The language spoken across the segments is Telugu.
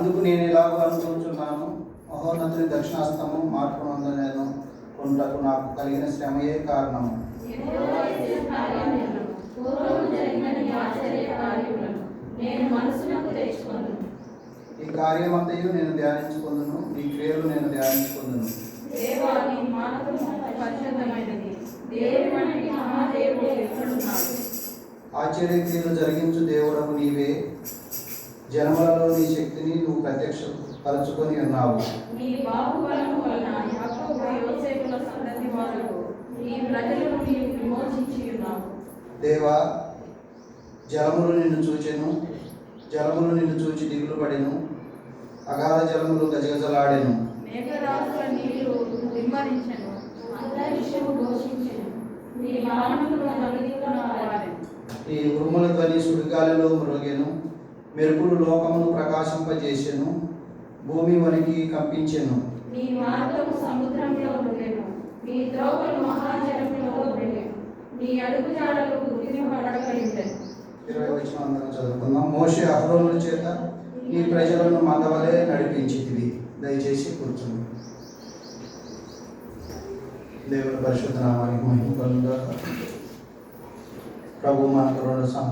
అందుకు నేను ఇలాగ అనుకుంటున్నాను, మహోన్నతుని దక్షిణాస్తము మార్పునందు నేను కొంటకు నాకు కలిగిన శ్రమయే కారణము. ఈ కార్యమంతయు నేను ధ్యానించుకుందును, ఈ క్రియలు నేను ధ్యానించుకుందును. ఆశ్చర్య క్రియలు జరిగించు దేవుడవు నీవే, జనములలో నీ శక్తిని నువ్వు ప్రత్యక్ష పరచుకొని ఉన్నావు. దేవా, జలములు నిన్ను చూచెను, జలములు నిన్ను చూచి దిగులు పడెను, అగాధ జలములు గజగజలాడెను. ఈ ఉరుముల ధ్వని సుడిగాలిలో మ్రోగెను, మెరుపులు లోకమును ప్రకాశింపజేసెను, భూమి వణికి కంపించెను. 20 వచనం అందరం చదువుకుందాం. మోషే అహరోనుల చేత ఈ ప్రజలను మందవలే నడిపించితివి. దయచేసి కూర్చుంది. దేవుని పరిశుద్ధ నామానికి మహిమ కలుగుగాక. ప్రభు మనకు 2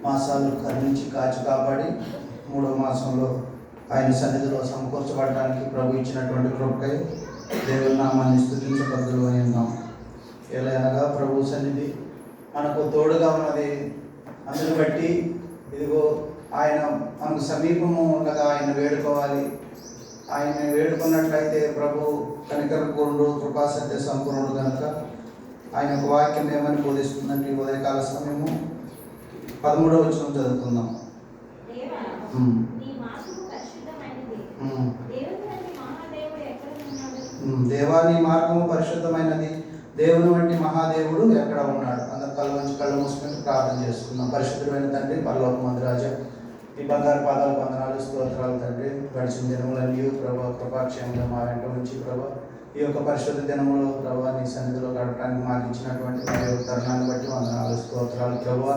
మాసాలు కరుణించి కాచి కాపాడి 3వ మాసంలో ఆయన సన్నిధిలో సమకూర్చబడటానికి ప్రభు ఇచ్చినటువంటి కృపకై దేవుని నామాన్ని స్తుతించబద్దులు అని ఉన్నాం. ఎలా అనగా ప్రభు సన్నిధి మనకు తోడుగా ఉన్నది. అందుని బట్టి ఇదిగో ఆయన మనకు సమీపము ఉండగా ఆయన వేడుకోవాలి. ఆయన వేడుకున్నట్లయితే ప్రభు కనికరపూర్ణుడు, కృపాసత్య సంపూర్ణుడు కనుక ఆయన ఒక వాక్యం ఏమని బోధిస్తుందంటే ఈ ఉదయకాల సమయము 13వ వచనం చదువుకుందాం. దేవా, నీ మార్గము పరిశుద్ధమైనది, దేవుని వంటి మహాదేవుడు ఎక్కడ ఉన్నాడు? అందరు కళ్ళు మూసుకొని ప్రార్థన చేసుకుందాం. పరిశుద్ధమైన తండ్రి, పరలోకమందు రాజా, ఈ బంగారు పాదాలు వందనాలు, స్తోత్రాలు తండ్రి. గడిచిన దినములన్నీ ప్రభా కృపాక్షేమంగా మా వెంట ఉంచి ప్రభా ఈ యొక్క పరిశుద్ధ దినములో ప్రభా నీ సన్నిధిలో గడపడానికి మాకు ఇచ్చినటువంటి మరి యొక్క తరుణాన్ని బట్టి వందనాలు, స్తోత్రాలు ప్రభా.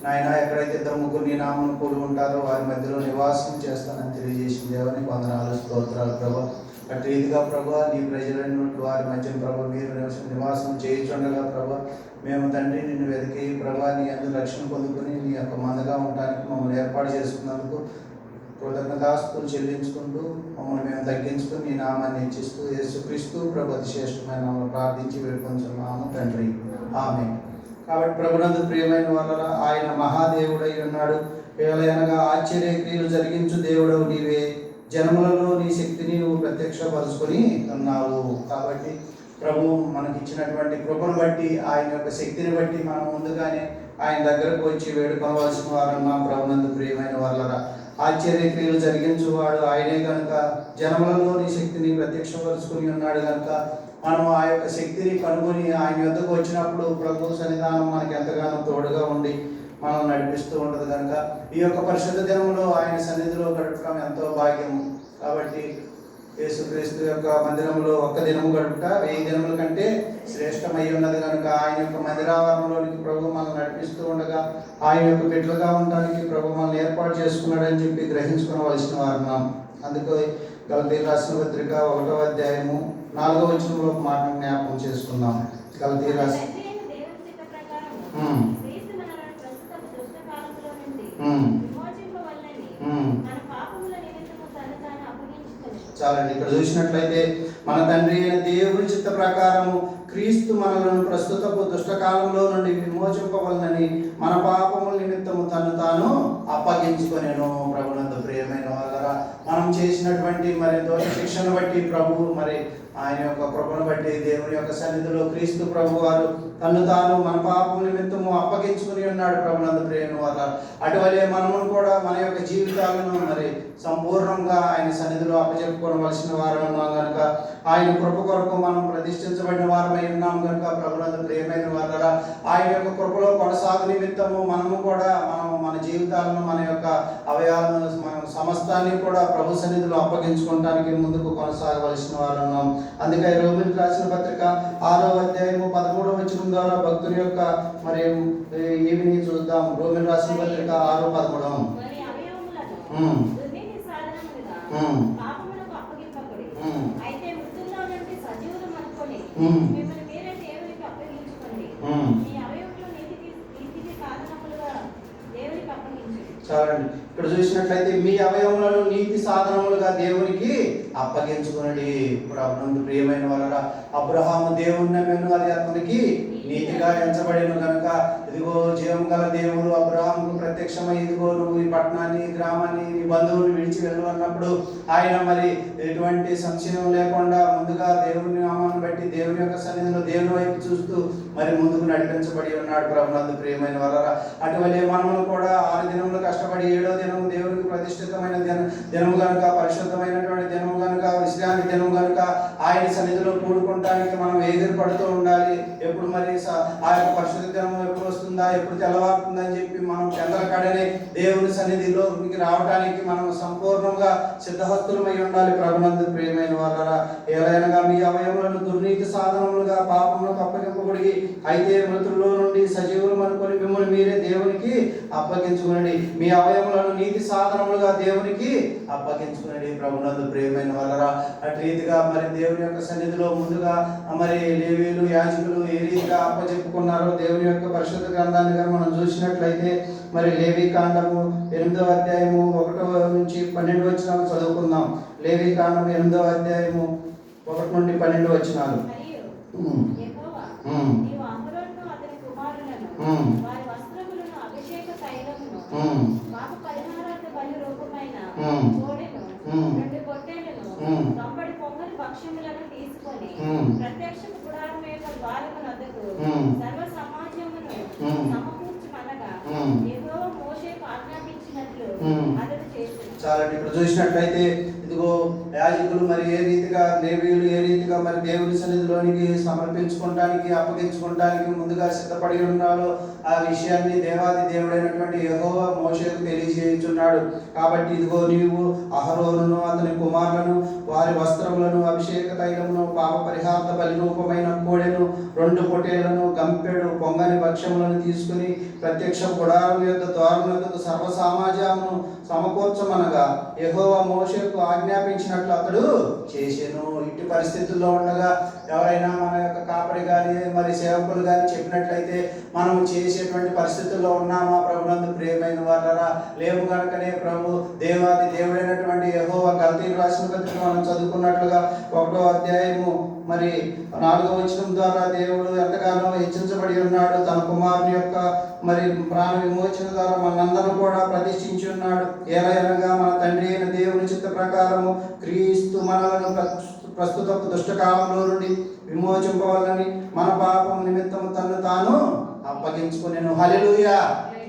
నాయన, ఎక్కడైతే 2-3 నీ నామమును కూడి ఉంటారో వారి మధ్యలో నివాసం చేస్తానని తెలియజేసిన దేవానికి వందనాలు, స్తోత్రాలు ప్రభా. అటు రీతిగా ప్రభా నీ ప్రజలైనటువంటి వారి మధ్య ప్రభా మీరు నివాసం చేయించుండగా ప్రభా మేము తండ్రి నిన్ను వెతికి ప్రభా నీ అందు రక్షణ పొందుకొని నీ యొక్క మందగా ఉండడానికి మమ్మల్ని ఏర్పాటు చేసుకున్నందుకు కృతజ్ఞతాస్తులు చెల్లించుకుంటూ మమ్మల్ని మేము తగ్గించుకుని నీ నామాన్ని హెచ్చిస్తూ యేసుక్రీస్తు ప్రభు శ్రేష్టమైన నామములో ప్రార్థించి వేడుకొంచున్నాము తండ్రి, ఆమేన్. కాబట్టి ప్రభునందు ప్రియమైన వాళ్ళ ఆయన మహాదేవుడై ఉన్నాడు. ఏలయనగా ఆశ్చర్య క్రియలు జరిగించు దేవుడవు నీవే, జనములలో నీ శక్తిని నువ్వు ప్రత్యక్షపరుచుకొని ఉన్నావు. కాబట్టి ప్రభు మనకి ఇచ్చినటువంటి కృపను బట్టి, ఆయన యొక్క శక్తిని బట్టి మనం ముందుగానే ఆయన దగ్గరకు వచ్చి వేడుకోవాల్సిన వారన్నా. ప్రభునందు ప్రియమైన వాళ్ళరా, ఆశ్చర్య క్రియలు జరిగించువాడు ఆయనే కనుక, జనములలో నీ శక్తిని ప్రత్యక్షపరుచుకొని ఉన్నాడు కనుక మనం ఆ యొక్క శక్తిని కనుగొని ఆయన యొద్దకు వచ్చినప్పుడు ప్రభు సన్నిధానం మనకి ఎంతగానో తోడుగా ఉండి మనం నడిపిస్తూ ఉంటుంది కనుక ఈ యొక్క పరిశుద్ధ దినంలో ఆయన సన్నిధిలో గడపడం ఎంతో భాగ్యం. కాబట్టి యేసుక్రీస్తు యొక్క మందిరంలో 1 దినము గడుపుట 1000 దినముల కంటే శ్రేష్టమై ఉన్నది కనుక ఆయన యొక్క మందిరావరణంలోనికి ప్రభు మనం నడిపిస్తూ ఉండగా ఆయన యొక్క బిడ్డలుగా ఉండడానికి ప్రభు మనల్ని ఏర్పాటు చేసుకున్నాడని చెప్పి గ్రహించుకోవలసిన వారున్నాం. అందుకే గలతీయులకు రాసిన పత్రిక 1వ అధ్యాయము 4వ వచనంలో ఒక మాట జ్ఞాపకం చేసుకుందాం. గలతీయులకు రాసిన చాలండి. ఇక్కడ చూసినట్లయితే మన తండ్రి అయిన దేవుని చిత్త ప్రకారము క్రీస్తు మనలను ప్రస్తుతపు దుష్టకాలంలో నుండి విమోచింపవలనని మన పాపముల నిమిత్తము తను తాను అప్పగించుకొనెను. ప్రభునందు ప్రియమైన వాళ్ళరా, మనం చేసినటువంటి మరి దోష శిక్షను బట్టి ప్రభు మరి ఆయన యొక్క కృపను బట్టి దేవుని యొక్క సన్నిధిలో క్రీస్తు ప్రభు వారు తను తాను మన పాపం నిమిత్తము అప్పగించుకుని ఉన్నాడు. ప్రభునందు ప్రియమైన వాళ్ళ, అటువలే మనము కూడా మన యొక్క జీవితాలను మరి సంపూర్ణంగా ఆయన సన్నిధిలో అప్పచెప్పుకోవలసిన వారు ఉన్నాం కనుక, ఆయన కృప కొరకు మనం ప్రతిష్ఠించబడిన వారమై ఉన్నాం కనుక ప్రభునందు ప్రియమైన వాళ్ళ, ఆయన యొక్క కృపలో కొనసాగు నిమిత్తము మనము కూడా మన జీవితాలను మన యొక్క అవయవాలను మన సమస్తాన్ని కూడా ప్రభు సన్నిధిలో అప్పగించుకోవడానికి ముందుకు కొనసాగవలసిన వారు ఉన్నాం. అందుకే రోమీయులకు రాసిన పత్రిక 6వ అధ్యాయము 13వ వచనం ద్వారా భక్తుని యొక్క మరి ఈవిని చూద్దాం. రోమీయులకు రాసిన పత్రిక 6:13. పాపమునకు అప్పగింపకుడి. అయితే మృతుల్లో నుండి సజీవులు అనుకొని మిమ్మల్ని మీరే దేవునికి అప్పగించుకోండి. మీ అవయవంలో నీతికి సాధనములుగా దేవునికి అప్పగించండి. చాలండి. ఇక్కడ చూసినట్లయితే మీ అవయవములను నీతి సాధనములుగా దేవునికి అప్పగించుకునండి. ఇప్పుడు ప్రియమైన వాళ్ళ అబ్రహాము దేవుని నమ్మెను, అది అతనికి నీతిగా ఎంచబడిన కనుక ఇదిగో జీవం గల దేవుడు అబ్రహాముకు ప్రత్యక్షమై ఇదిగో నువ్వు ఈ పట్టణాన్ని గ్రామాన్ని నీ బంధువుని విడిచి వెళ్ళు అన్నప్పుడు ఆయన మరి ఎటువంటి సంశయం లేకుండా ముందుగా దేవుని నామాన్ని బట్టి దేవుని యొక్క సన్నిధిలో దేవుని వైపు చూస్తూ మరి ముందుకు నడిపించబడి ఉన్నాడు. ప్రభునందు ప్రియమైన వాళ్ళ అటువలే మనము కూడా 6 దినములు కష్టపడి 7వ దినము దేవునికి ప్రతిష్ఠితమైన దినము కనుక, పరిశుద్ధమైనటువంటి దినము కనుక, విశ్రాంతి దినము కనుక ఆయన సన్నిధిలో కూడుకుంటానికి మనం ఎదురుపడుతూ ఉండాలి. ఎప్పుడు మరి ఆ యొక్క పరిశుద్ధ దినం ఎప్పుడు వస్తుందా, ఎప్పుడు తెల్లవారుతుందా అని చెప్పి మనం చంద్రకడనే దేవుని సన్నిధిలోకి రావడానికి మనం సంపూర్ణంగా సిద్ధహస్తులమై ఉండాలి. ప్రభునందు ప్రియమైన వాళ్ళరా, ఏలైనగా మీ అవయములను దుర్నీతి సాధనములుగా పాపములకు అప్పగింపబడి అయితే మృతుల్లో నుండి సజీవులు అనుకొని మిమ్మల్ని మీరే దేవునికి అప్పగించుకునండి. మీ అవయములను నీతి సాధనములుగా దేవునికి అప్పగించుకునండి. ప్రభునందు ప్రియమైన వాళ్ళరా, అటు రీతిగా మరి దేవుని యొక్క సన్నిధిలో ముందుగా మరి లేవీయులు యాజకులు ఏ రీతిగా అప్పచెప్పుకున్నారో దేవుని యొక్క పరిశుద్ధ గ్రంథాన్ని మనం చూసినట్లయితే మరి లేవీ కాండము 8వ అధ్యాయము 1 నుంచి 12 వచనాలు చదువుకుందాం. లేవీ కాండము 8వ అధ్యాయము 1 నుండి 12 వచనాలు. తీసుకొని ప్రత్యక్ష గుడారము యొక్క ద్వారమున వద్దకు సర్వ సమాజమును సమకూర్చుమనగా యెహోవా మోషేకు ఆజ్ఞాపించినట్లు అతడు చేశాడు. చాలండి. ఇక్కడ చూసినట్లయితే ఇదిగో యాజకులు మరి ఏ రీతిగా లేవీయులు ఏ రీతిగా మరి దేవుని సన్నిధిలోనికి సమర్పించుకోవడానికి అప్పగించుకోవడానికి ముందుగా సిద్ధపడి ఉన్నారో ఆ విషయాన్ని దేవాది దేవుడైనటువంటి యెహోవా మోషేకు తెలియజేయుచున్నాడు. కాబట్టి ఇదిగో నీవు అహరోనును అతని కుమారులను వారి వస్త్రములను అభిషేక తైలమును పాప పరిహార్థ బలి రూపమైన కోడెను 2 పొట్టేళ్లను గంపెడు పొంగని భక్ష్యములను తీసుకుని ప్రత్యక్ష గుడారం యొక్క ద్వారములకు సర్వ సమాజమును సమకూర్చమనగా యెహోవా మోషేకు ఆజ్ఞాపించినట్లు అతడు చేసెను. ఇట్టి పరిస్థితుల్లో ఉండగా ఎవరైనా మన యొక్క కాపరి కానీ మరి సేవకులు కానీ చెప్పినట్లయితే మనం చేసేటువంటి పరిస్థితుల్లో ఉన్నామా? ప్రభునందు ప్రియమైన వాళ్ళరా, లేవు కనుకనే ప్రభు దేవాది దేవుడైనటువంటి యెహోవా గల్తీలు రాసిన పత్రిక మనం చదువుకున్నట్లుగా 1వ అధ్యాయము మరి 4వ వచనం ద్వారా దేవుడు ఎంతగానో హెచ్చించబడి ఉన్నాడు. తన కుమారుని యొక్క మరి ప్రాణ విమోచన ద్వారా మనందరూ కూడా ప్రతిష్ఠించి ఉన్నాడు. ఏలైనగా మన తండ్రి అయిన దేవుని చిత్త ప్రకారము క్రీస్తు మనలను ప్రస్తుతపు దుష్టకాలంలో నుండి విమోచింపవాలని మన పాపం నిమిత్తము తను తాను అప్పగించుకునేను. హల్లెలూయా.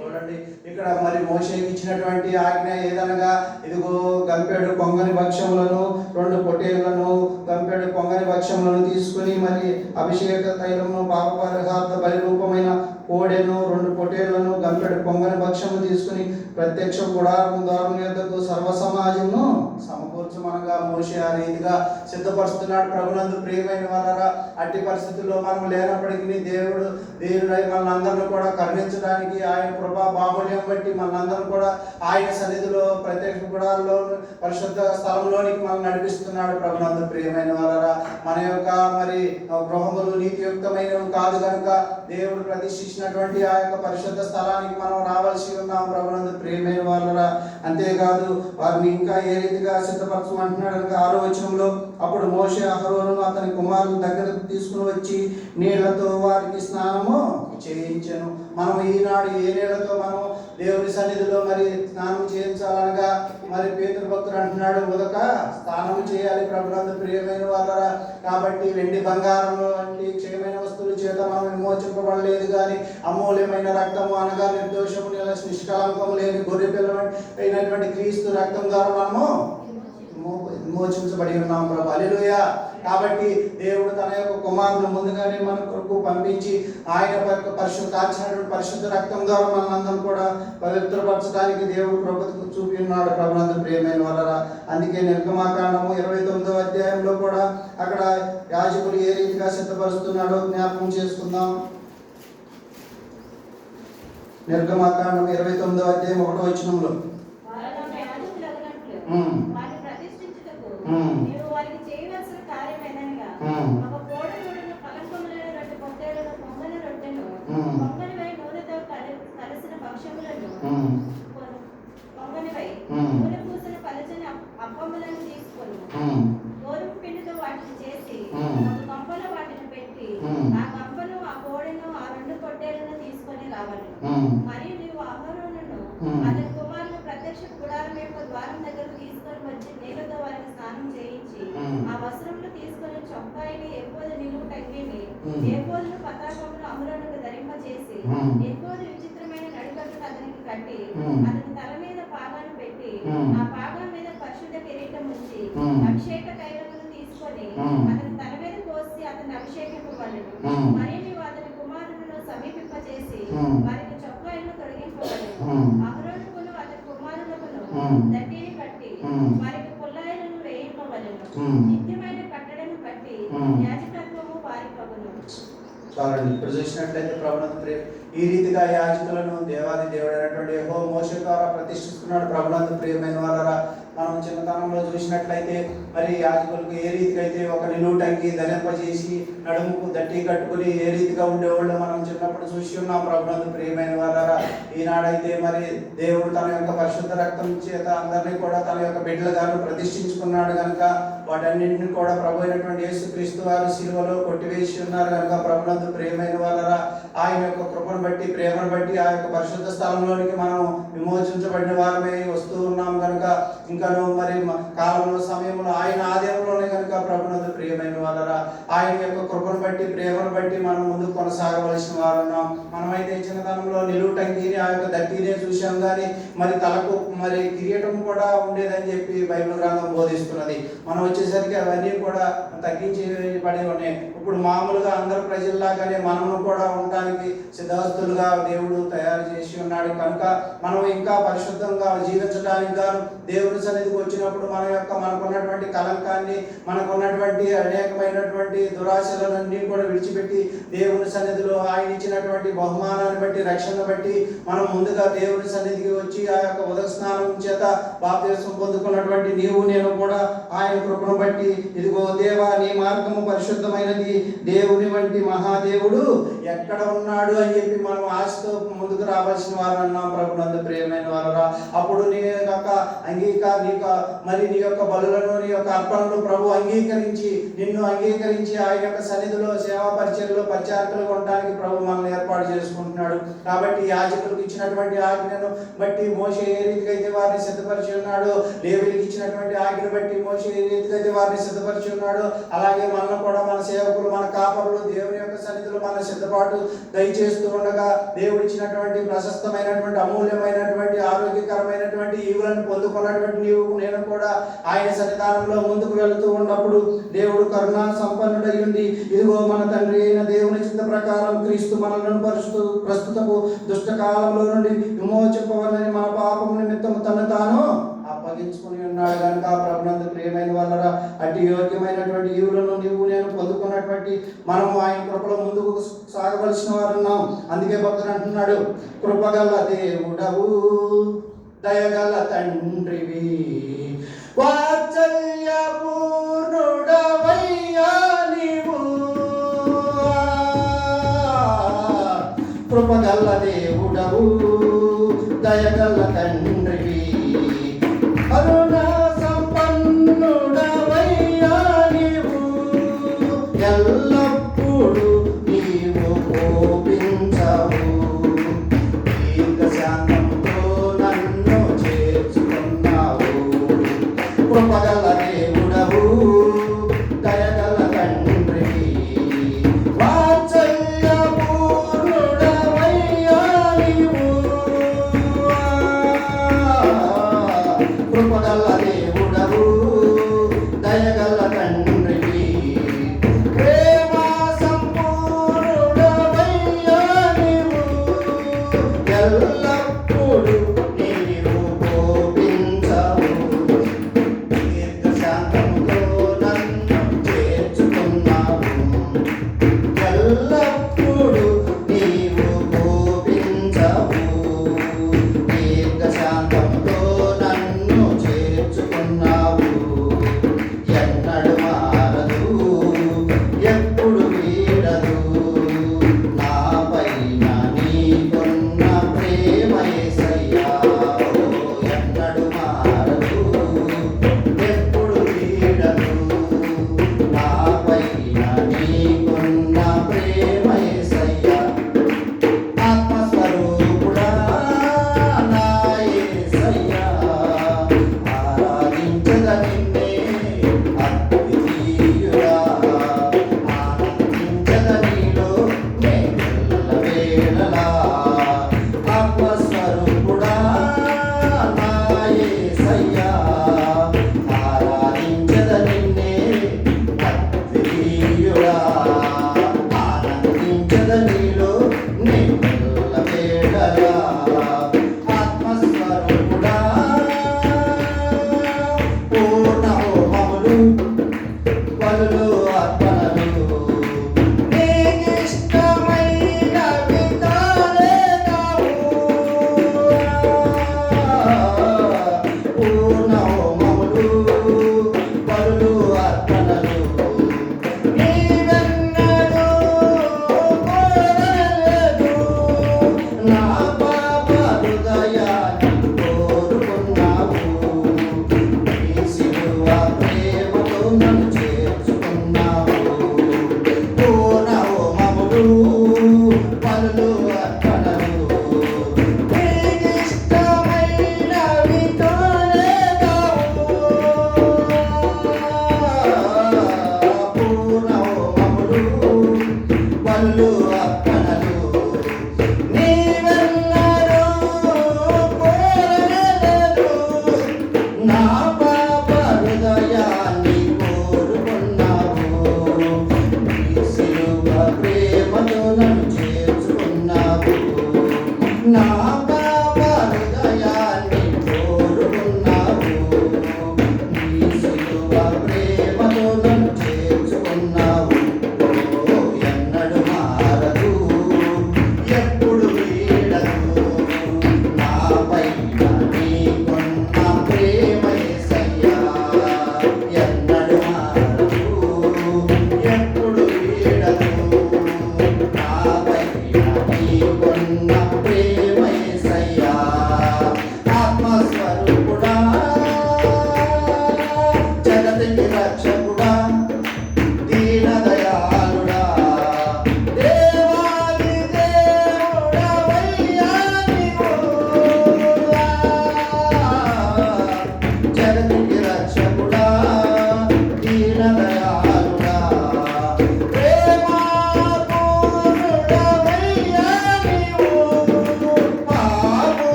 చూడండి, ఇక్కడ మరి మోషేకి ఇచ్చినటువంటి ఆజ్ఞ ఏదనగా ఇదిగో గంపెడు పొంగని భక్ష్యములను 2 పొట్టేళ్లను గంపెడు పొంగని భక్ష్యములను తీసుకుని మరి అభిషేక తైలమును పాప పరిహార్థ బలి రూపమైన కోడెను 2 పొట్టేళ్లను గంపెడు పొంగని భక్ష్యము తీసుకుని ప్రత్యక్ష గుడారం ద్వారం యొద్దకు సర్వ సమాజమును సమకూర్చమనగా మోషే ఆ రీతిగా సిద్ధపరుస్తున్నాడు. ప్రభునందు ప్రియమైన వాళ్ళరా, అట్టి పరిస్థితుల్లో మనం లేనప్పటికీ దేవుడై మనందరిని కూడా కరుణించడానికి ఆయన కృపా బాహుళ్యం బట్టి మనందరం కూడా ఆయన సన్నిధిలో ప్రత్యక్ష గుడారంలో పరిశుద్ధ స్థలంలోనికి మనం నడిపిస్తున్నాడు. ప్రభునందు ప్రియమైన వాళ్ళరా, మన యొక్క మరి గృహములు నీతియుక్తమైనవి కాదు కనుక దేవుడు ప్రతిష్ఠించినటువంటి ఆ యొక్క పరిశుద్ధ స్థలానికి మనం రావాల్సి ఉన్నాం. ప్రభునందు ప్రియమైన వాళ్ళరా, అంతేకాదు వారిని ఇంకా ఏ రీతిగా సిద్ధపరచమంటున్నాడు కనుక 6వ వచనంలో అప్పుడు మోషే అహరోనును అతని కుమారుల దగ్గరకు తీసుకుని వచ్చి నీళ్లతో వారికి స్నానము చేయించెను. మనం ఈనాడు ఏ నీళ్లతో మనం దేవుని సన్నిధిలో మరి స్నానం చేయించాలనగా మరి పేతురు భక్తుడు అంటున్నాడు, ఉదక స్నానం చేయాలి. ప్రభునందు ప్రియమైన వాళ్ళరా, కాబట్టి వెండి బంగారం వంటి క్షయమైన వస్తువుల చేత మనం విమోచింపబడలేదు కానీ అమూల్యమైన రక్తము అనగా నిర్దోషము నిష్కలంకము లేని గొర్రె పిల్ల అయినటువంటి క్రీస్తు రక్తం ద్వారా మనము విమోచించబడి ఉన్నాం. ప్రభు హల్లెలూయా. కాబట్టి దేవుడు తన యొక్క కుమారుని ముందుగానే మన కొరకు పంపించి ఆయన కాల్చినటువంటి పరిశుద్ధ రక్తం ద్వారా మనందరం కూడా పవిత్రపరచడానికి దేవుడు ప్రభుత్వం చూపి ఉన్నాడు. ప్రభునందు ప్రియమైన వాళ్ళరా, అందుకే నిర్గమాకాండము 29వ అధ్యాయంలో కూడా అక్కడ యాజకులు ఏ రీతిగా సిద్ధపరుస్తున్నాడో జ్ఞాపకం చేసుకుందాం. నిర్గమాకాండం 29వ అధ్యాయం 1వ వచనంలో నీవు వారికి చేయవలసిన కార్యం ఏదనగా ఒక కోడెను కలంకములైన రొట్టె పొట్టేలను పొంగని రొట్టెను పొంగనివై నూనెతో కలిసిన భక్ష్యములను పొంగనివై నూనె పూసిన పలచని అప్పములను తీసుకొని గోధుమ పిండితో వాటిని చేసి ఒక కంపలో వాటిని పెట్టి ఆ కంపను ఆ కోడెను ఆ 2 పొట్టేలను తీసుకొని రావాలి. మరియు నీవు అహరోనును అతని కుమారుని ప్రత్యక్ష గుడారం యొక్క ద్వారం దగ్గరకు తీసుకొని వచ్చి నీళ్లతో వారికి స్నానం చేయించి ఆ వస్త్రములు తీసుకొని చొక్కాయిని ఎఫోదు నిలువు టంగిని ఎఫోదును పతాకమును అహరోనుకు ధరింపచేసి ఎఫోదు విచిత్రమైన నడికట్టును అతనికి కట్టి అతని తల మీద పాగాను పెట్టి ఆ పాగా మీద పరిశుద్ధ కిరీటం ఉంచి అభిషేక తైలమును తీసుకొని అతని తల మీద కోసి అతన్ని అభిషేకింపవలెను. మరియు నీవు అతని కుమారులను సమీపింపచేసి వారికి చొక్కాయిను తొలగింపవలెను. అహరోనుకును అతని కుమారులకును దట్టిని కట్టి వారికి పుల్లాయిలను వేయింపవలెను. నిత్యమైన కట్టడను కట్టి యాజకత్వము వారి ప్రభును. చాలండి. ఇప్పుడు చూసినట్లయితే ప్రభునందు ఈ రీతిగా యాజకులను దేవాది దేవుడైనటువంటి యెహోవా మోషే ద్వారా ప్రతిష్ఠిస్తున్నాడు. ప్రభునందు ప్రియమైన వారరా, మనం చిన్నతనంలో చూసినట్లయితే మరి యాజకులకు ఏ రీతిగా అయితే ఒక నిలువుటంగి ధరింపజేసి నడుముకు దట్టి కట్టుకుని ఏ రీతిగా ఉండేవాళ్ళు మనం చిన్నప్పుడు చూసి ఉన్నాం. ప్రభునందు ప్రియమైన వారరా, ఈనాడైతే మరి దేవుడు తన యొక్క పరిశుద్ధ రక్తం చేత అందరినీ కూడా తన యొక్క బిడ్డలుగాను ప్రతిష్ఠించుకున్నాడు కనుక వాటన్నింటినీ కూడా ప్రభు అయినటువంటి యేసుక్రీస్తు వారు సిలువలో కొట్టివేసి ఉన్నారు కనుక ప్రభునందు ప్రియమైన వారరా, ఆయన యొక్క కృపను బట్టి ప్రేమను బట్టి ఆ యొక్క పరిశుద్ధ స్థలంలోనికి మనం విమోచించబడిన వారమే వస్తూ ఉన్నాం కనుక ఇంకను మరి కాలంలో సమయంలో ఆయన ఆదేశంలోనే కనుక ప్రభునందు ప్రియమైన వారరా, ఆయన యొక్క కృపను బట్టి ప్రేమను బట్టి మనం ముందుకు కొనసాగవలసిన వారు ఉన్నాం. మనమైతే చిన్నతనంలో నిలువుటంగిని ఆ యొక్క దట్టినే చూసాం కానీ మరి తలకు మరి కిరీటం కూడా ఉండేదని చెప్పి బైబిల్ గ్రంథం బోధిస్తున్నది. మనం వచ్చేసరికి అవన్నీ కూడా తగ్గించి పడి ఉన్నాయి. ఇప్పుడు మామూలుగా అందరు ప్రజల్లాగానే మనము కూడా ఉండడానికి సిద్ధహస్తులుగా దేవుడు తయారు చేసి ఉన్నాడు కనుక మనం ఇంకా పరిశుద్ధంగా జీవించడానికి గాను దేవుని సన్నిధికి వచ్చినప్పుడు మనకున్నటువంటి కలంకాన్ని, మనకున్నటువంటి అనేకమైనటువంటి దురాశలన్నీ కూడా విడిచిపెట్టి దేవుని సన్నిధిలో ఆయన ఇచ్చినటువంటి బహుమానాన్ని బట్టి రక్షణ బట్టి మనం ముందుగా దేవుని సన్నిధికి వచ్చి ఆ యొక్క ఉదక స్నానం చేత బాప్తిస్మం పొందుకున్నటువంటి నీవు నేను కూడా ఆయన కృపను బట్టి ఇదిగో దేవా నీ మార్గము పరిశుద్ధమైనది, దేవుని వంటి మహాదేవుడు ఎక్కడ ఉన్నాడు అని చెప్పి మనం ఆశతో ముందుకు రావాల్సిన వారు అన్నాం. ప్రభునందు ప్రియమైన వారరా, అప్పుడు నీ యొక్క మరి నీ యొక్క బలులను నీ యొక్క అర్పణలు ప్రభు నిన్ను అంగీకరించి ఆయన యొక్క సన్నిధిలో సేవా పరిచర్యలో పరిచారకులు ఉండడానికి ప్రభు మనల్ని ఏర్పాటు చేసుకుంటున్నాడు. కాబట్టి యాజకులకు ఇచ్చినటువంటి ఆజ్ఞను బట్టి మోషే ఏ రీతిగా అయితే వారిని సిద్ధపరిచి ఉన్నాడు, లేవీయులకు ఇచ్చినటువంటి ఆజ్ఞను బట్టి మోషే ఏ రీతిగా అయితే వారిని సిద్ధపరిచి ఉన్నాడు, అలాగే మనం కూడా మన సేవకులు మన కాపరులు దేవుని యొక్క సన్నిధిలో మన సిద్ధపాటు దయచేస్తూ ఉండగా దేవుడు ఇచ్చినటువంటి ప్రశస్తమైనటువంటి అమూల్యమైనటువంటి ఆరోగ్యకరమైనటువంటి ఈవులను పొందుకున్నటువంటి నీవు నేను కూడా ఆయన సన్నిధానంలో ముందుకు వెళుతూ ఉన్నప్పుడు దేవుడు కరుణా సంపన్నుడై ఉండి ఇదిగో మన తండ్రి అయిన దేవుని చిత్త ప్రకారం క్రీస్తు మనలను ప్రస్తుతపు దుష్టకాలంలో నుండి విమోచింపవాలని మన పాపం నిమిత్తము తను తాను అప్పగించుకుని ఉన్నాడు కనుక ప్రభునందు ప్రియమైన వాళ్ళరా, అట్టి యోగ్యమైనటువంటి ఈవులను నీవు నేను పొందుకున్నటువంటి మనము ఆయన కృపలో ముందుకు సాగవలసిన వారు ఉన్నాం. అందుకే భక్తుడు అంటున్నాడు, కృపగల దేవుడవు దయగల తండ్రివి వాత్సల్య పూర్ణుడవయ్యా నీవు, కృపగల దేవుడవు దయగల తండ్రివి కరుణా సంపన్నుడవయ్యా నీవు, ఎల్లప్పుడూ నీవు కోపించవు, దీర్ఘశాంతంతో నన్ను చేర్చుకున్నావు, కృపగల దేవుడవు దయగల తండ్రివి వాత్సల్య పూర్ణుడవయ్యా నీవు.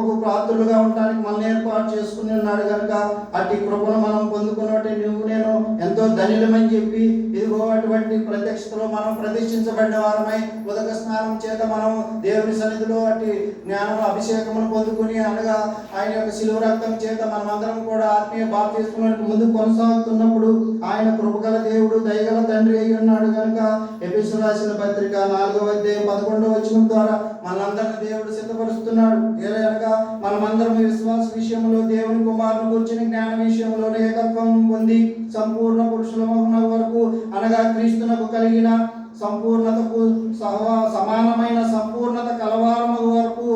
కృపకు పాత్రులుగా ఉండడానికి మనల్ని ఏర్పాటు చేసుకుని ఉన్నాడు కనుక అట్టి కృపను మనం పొందుకున్నట్టు నువ్వు నేను ఎంతో ధన్యులమని చెప్పి ఇదిగో అటువంటి ప్రత్యక్షతలో మనం ప్రతిష్ఠించబడిన వారమై ఉదక స్నానం చేత మనం దేవుని సన్నిధిలో అట్టి జ్ఞానం అభిషేకమును పొందుకుని అనగా ఆయన యొక్క శిలువ రక్తం చేత మనమందరం కూడా ఆత్మీయ బాప్తిస్మములకు ముందు కొనసాగుతున్నప్పుడు ఆయన కృపగల దేవుడు దయగల తండ్రి అయి ఉన్నాడు కనుక ఎఫెసీయులకు రాసిన పత్రిక 4వ అధ్యాయం 11వ వచనం ద్వారా మనందరిని దేవుడు సిద్ధపరుస్తున్నాడు. అనగా మనమందరం విశ్వాస విషయంలో దేవుని కుమారుని గురించిన జ్ఞాన విషయంలో ఏకత్వం పొంది సంపూర్ణ పురుషుల వరకు అనగా క్రీస్తునకు కలిగిన సంపూర్ణతకు సమానమైన సంపూర్ణత కలవారము వరకు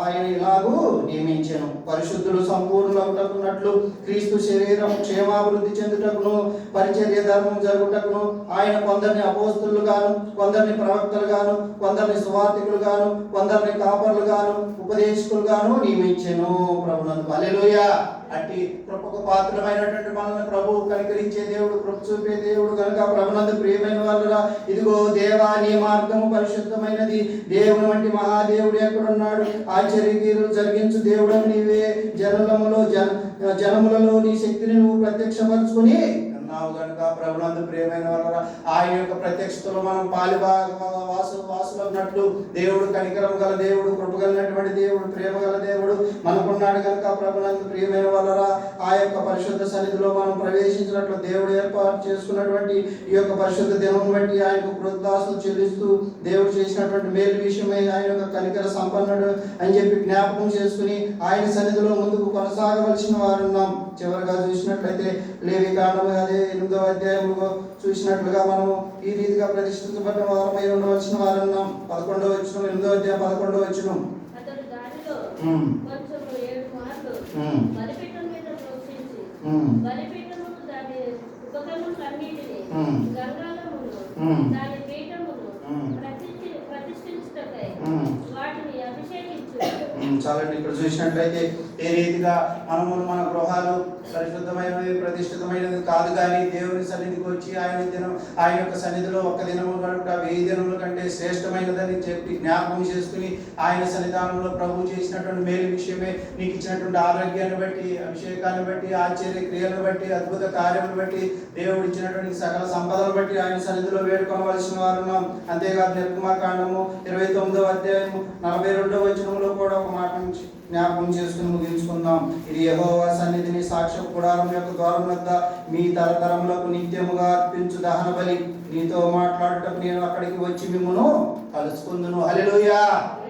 ఆయన ఇలాగూ నియమించెను. పరిశుద్ధులు సంపూర్ణులగుటకున్నట్లు క్రీస్తు శరీరం క్షేమాభివృద్ధి చెందుటకును పరిచర్య ధర్మం జరుగుటకును ఆయన కొందరిని అపోస్తలుగాను, కొందరిని ప్రవక్తలుగాను, కొందరిని సువార్తికులుగాను, కొందరిని కాపరులుగాను, ఉపదేశకులుగాను నియమించెను. ప్రభునందు హల్లెలూయా. అట్టి కృపకు పాత్రమైనటువంటి మనల్ని ప్రభువు కనికరించే దేవుడు, కృప చూపే దేవుడు కనుక ప్రభునందు ప్రియమైన వాళ్ళరా, ఇదిగో దేవా నీ మార్గము పరిశుద్ధమైనది, దేవుని వంటి మహాదేవుడు ఎక్కడున్నాడు, ఆశ్చర్యక్రియలు జరిగించు దేవుడు నీవే, జనములలో నీ శక్తిని నువ్వు ప్రత్యక్షపరచుకొని ఉన్నావు కనుక ప్రభునందు ప్రియమైన వాళ్ళరా, ఆయన యొక్క ప్రత్యక్షతలో మనం వాసులన్నట్లు దేవుడు కనికరం గల దేవుడు, కృప కలిగినటువంటి దేవుడు, ప్రేమ గల దేవుడు మనకున్నాడు కనుక ప్రభునందు ప్రియమైన వాళ్ళరా, ఆ యొక్క పరిశుద్ధ సన్నిధిలో మనం ప్రవేశించినట్లు దేవుడు ఏర్పాటు చేసుకున్నటువంటి ఈ యొక్క పరిశుద్ధ దినం బట్టి ఆయనకు కృతజ్ఞతలు చెల్లిస్తూ దేవుడు చేసినటువంటి మేలు విషయమై ఆయన యొక్క కనికర సంపన్నుడు అని చెప్పి జ్ఞాపకం చేసుకుని ఆయన సన్నిధిలో ముందుకు కొనసాగవలసిన వారున్నాం. చివరిగా చూసినట్లయితే లేవికాండం అదే 8వ అధ్యాయంలో చూసినట్లుగా మనము ఈ రీతిగా ప్రతిష్ఠించబడిన వారమై ఉండవలసిన వారున్నాం. 11వ వచనం, 8వ అధ్యాయం 11వ వచనం. అతడు దానిలో కొంచెం 7 మార్లు బలిపీఠం మీద ప్రోక్షించి బలిపీఠమును దాని ఉపకరణములన్నిటిని గంగాళమును దాని పీఠమును ప్రతిష్ఠించుటకై వాటిని అభిషేకించు. చాలండి. ఇక్కడ చూసినట్లయితే ఏ రీతిగా మనము మన గృహాలు పరిశుద్ధమైనది ప్రతిష్ఠితమైనది కాదు, కానీ దేవుని సన్నిధికి వచ్చి ఆయన యొక్క సన్నిధిలో ఒక్క దినము గడుపుట 1000 దినముల కంటే శ్రేష్టమైనదని చెప్పి జ్ఞాపకం చేసుకుని ఆయన సన్నిధానంలో ప్రభు చేసినటువంటి మేలు విషయమే, నీకు ఇచ్చినటువంటి ఆరోగ్యాన్ని బట్టి, అభిషేకాన్ని బట్టి, ఆశ్చర్య క్రియలను బట్టి, అద్భుత కార్యములను బట్టి, దేవుడు ఇచ్చినటువంటి సకల సంపదను బట్టి ఆయన సన్నిధిలో వేడుకోవలసిన వారు. అంతేకాదు నిర్గమకాండము 29వ అధ్యాయము 42వ వచనంలో కూడా ఒక మాట నుంచి జ్ఞాపకం చేసుకుని ముగించుకుందాం. ఇది యెహోవా సన్నిధిని సాక్ష్య గుడారం యొక్క ద్వారం వద్ద మీ తరతరములకు నిత్యముగా అర్పించు దహన బలి, నీతో మాట్లాడటం నేను అక్కడికి వచ్చి మిమ్మును కలుసుకుందును. హల్లెలూయా.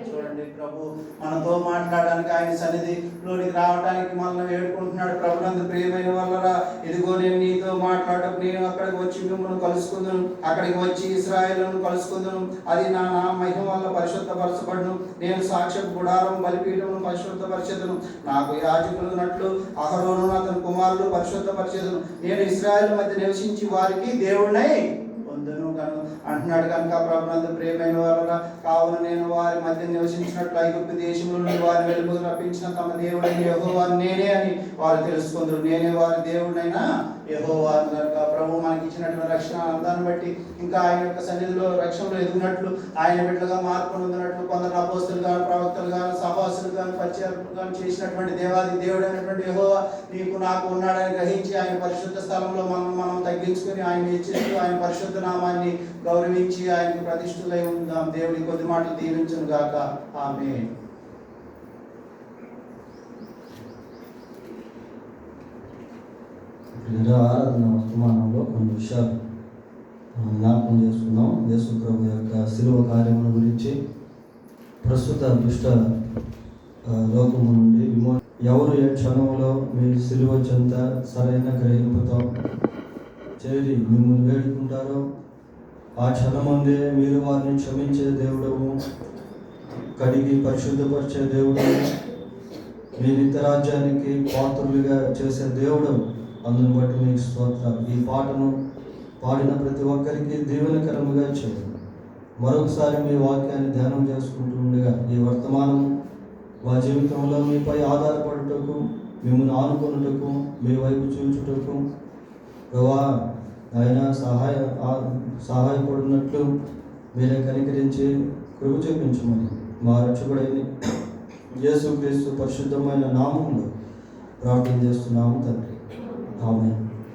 చూడండి, ప్రభు మనతో మాట్లాడడానికి ఆయన సన్నిధిలోనికి రావడానికి మనల్ని వేడుకుంటున్నాడు. ప్రభునందు ప్రియమైన వాళ్ళరా, ఇదిగో నేను నీతో మాట్లాడటం నేను అక్కడికి వచ్చి మిమ్మల్ని కలుసుకుందును, అక్కడికి వచ్చి ఇశ్రాయేలును కలుసుకుందును, అది నా మహిమ వల్ల పరిశుద్ధపరచబడును, నేను సాక్ష్య గుడారం బలిపీఠమును పరిశుద్ధపరిచెదను, నాకు యాజకులున్నట్లు అహరోను అతని కుమారులు పరిశుద్ధపరిచెదను, నేను ఇశ్రాయేలు మధ్య నివసించి వారికి దేవుడినై పొందును అంటున్నాడు కనుక ప్రభునందు ప్రియమైన వారుగా, కావున నేను వారి మధ్య నివసించినట్లు ఐగుప్తు దేశంలో నుండి వారి వెలుగు రప్పించిన తమ దేవుడైన యెహోవా నేనే అని వారు తెలుసుకుందరు. నేనే వారి దేవుడైనా యెహోవా కనుక ప్రభు మనకి ఇచ్చినటువంటి రక్షణ అందాన్ని బట్టి ఇంకా ఆయన యొక్క సన్నిధిలో రక్షణలో ఎదుగునట్లు, ఆయన బిడ్డలుగా మార్పు పొందినట్లు కొందరు అపోస్తలు గాను, ప్రవక్తలు గాను, సహవాసులు గాను, పరిచయాలు గాను చేసినటువంటి దేవాది దేవుడైనటువంటి యెహోవా నీకు నాకు ఉన్నాడని గ్రహించి ఆయన పరిశుద్ధ స్థలంలో మనం తగ్గించుకొని ఆయన హెచ్చిస్తూ ఆయన పరిశుద్ధ నామాన్ని గౌరవించి ఆయనకు ప్రతిష్ఠులై ఉందాం. దేవుడి కొద్ది మాటలు దీవించును గాక. ఆమేన్. ఆరాధన వర్తమానంలో కొన్ని విషయాలు జ్ఞాపకం చేసుకున్నాం. యేసు ప్రభు యొక్క శిలువ కార్యముల గురించి, ప్రస్తుత దుష్ట లోకము నుండి ఎవరు ఏ క్షణంలో మీ శిలువ చెంత సరైన గ్రహింపుతో చేరి మిమ్మల్ని వేడుకుంటారో ఆ క్షణమందే మీరు వారిని క్షమించే దేవుడము, కడిగి పరిశుద్ధపరిచే దేవుడు, మీ నిత్యరాజ్యానికి పాత్రులుగా చేసే దేవుడు. అందును బట్టి మీకు స్తోత్రం. ఈ పాటను పాడిన ప్రతి ఒక్కరికి దీవెనకరముగా చేయండి. మరొకసారి మీ వాక్యాన్ని ధ్యానం చేసుకుంటూ ఉండగా ఈ వర్తమానం మా జీవితంలో మీపై ఆధారపడుటకు, మిమ్మల్ని ఆనుకొనుటకు, మీ వైపు చూచుటకు ప్రభా ఆయన సహాయపడినట్లు మీరే కనికరించి కృప చూపించమని మా రక్షకుడైన యేసుక్రీస్తు పరిశుద్ధమైన నామములో ప్రార్థన చేస్తున్నాము తండ్రి. ఆమేన్.